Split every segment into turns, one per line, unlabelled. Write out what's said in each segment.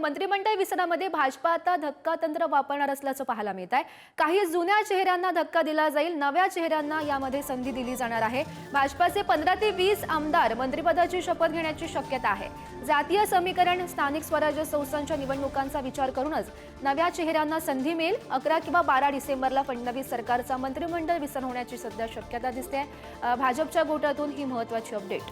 मंत्रिमंडळ विस्तारामध्ये भाजपा आता धक्कातंत्र वापरणार असल्याचं पाहायला मिळत आहे। काही जुन्या चेहऱ्यांना धक्का दिला जाईल, नव्या चेहऱ्यांना यामध्ये संधी दिली जाणार आहे। भाजपाचे 15 ते 20 आमदार मंत्रिपदाची शपथ घेण्याची शक्यता आहे। जातीय समीकरण, स्थानिक स्वराज्य संस्थांच्या निवडणुकांचा विचार करूनच नव्या चेहऱ्यांना संधी मिळेल। 11 किंवा 12 डिसेंबरला फडणवीस सरकारचा मंत्रिमंडळ विस्तार होण्याची सध्या शक्यता दिसते। भाजपच्या गोटातून ही महत्त्वाची अपडेट।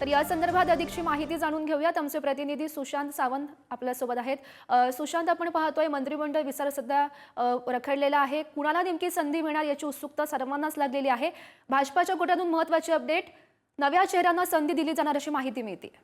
तर या संदर्भात अधिकची माहिती जाणून घेऊयात। आमचे प्रतिनिधी सुशांत सावंत आपल्या सोबत आहेत। सुशांत, आपण पाहतोय मंत्रिमंडळ विस्तार सध्या रखडलेला आहे, कुणाला नेमकी संधी मिळणार याची उत्सुकता सर्वांनाच लागलेली आहे। भाजपाच्या गोटातून महत्त्वाची अपडेट, नव्या चेहऱ्यांना संधी दिली जाणार अशी माहिती मिळते।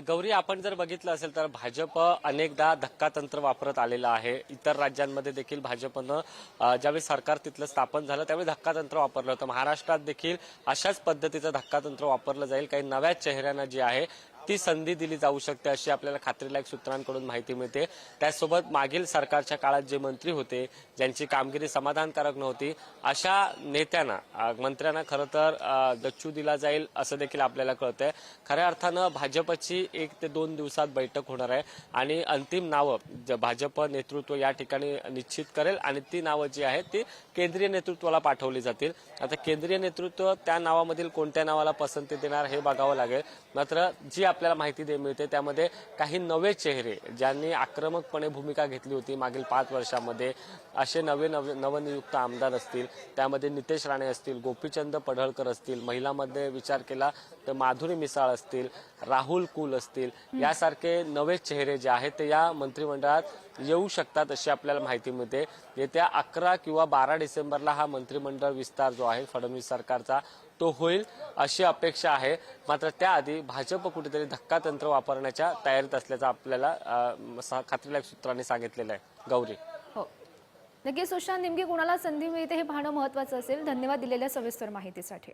गौरी, आपण जर बघितलं असेल तर भाजप अनेकदा धक्कातंत्र वापरत आलेला आहे। इतर राज्यांमध्ये देखील भाजपनं ज्यावेळी सरकार तिथलं स्थापन झालं त्यावेळी धक्कातंत्र वापरलं होतं। महाराष्ट्रात देखील अशाच पद्धतीचं धक्कातंत्र वापरलं जाईल। काही नव्या चेहऱ्यांना जी आहे ती संधी दिली जाऊ शकते अशी आपल्याला खात्रीलायक सूत्रांकडून माहिती मिळते। त्यासोबत मागील सरकारच्या काळात जे मंत्री होते, ज्यांची कामगिरी समाधानकारक नव्हती, अशा नेत्यांना, मंत्र्यांना खरं तर डच्चू दिला जाईल असं देखील आपल्याला कळतंय। खऱ्या अर्थानं भाजपची 1 ते 2 दिवसात बैठक होणार आहे आणि अंतिम नावं भाजप नेतृत्व या ठिकाणी निश्चित करेल आणि ती नावं जी आहेत ती केंद्रीय नेतृत्वाला पाठवली जातील। आता केंद्रीय नेतृत्व त्या नावामधील कोणत्या नावाला पसंती देणार हे बघावं लागेल। मात्र जी आपल्याला माहिती मिळते त्यामध्ये काही नवे चेहरे ज्यांनी आक्रमकपणे भूमिका घेतली होती मागील 5 वर्षांमध्ये, असे नवनियुक्त आमदार असतील, त्यामध्ये नितेश राणे असतील, गोपीचंद पडळकर असतील, महिलांमध्ये विचार केला तर माधुरी मिसाळ असतील, राहुल कुल असतील, यासारखे नवे चेहरे जे आहेत ते या मंत्रिमंडळात येऊ शकतात अशी आपल्याला माहिती मिळते। येत्या 11 किंवा 12 डिसेंबरला हा मंत्रिमंडळ विस्तार जो आहे फडणवीस सरकारचा तो होईल अशी अपेक्षा आहे। मात्र त्याआधी भाजप कुठेतरी धक्कातंत्र वापरण्याच्या तयारीत असल्याचं आपल्याला खात्रीलायक सूत्रांनी सांगितलेलं आहे। गौरी,
हो, नक्की सुशांत, नेमकी कुणाला संधी मिळते हे पाहणं महत्त्वाचं असेल। धन्यवाद दिलेल्या सविस्तर माहितीसाठी।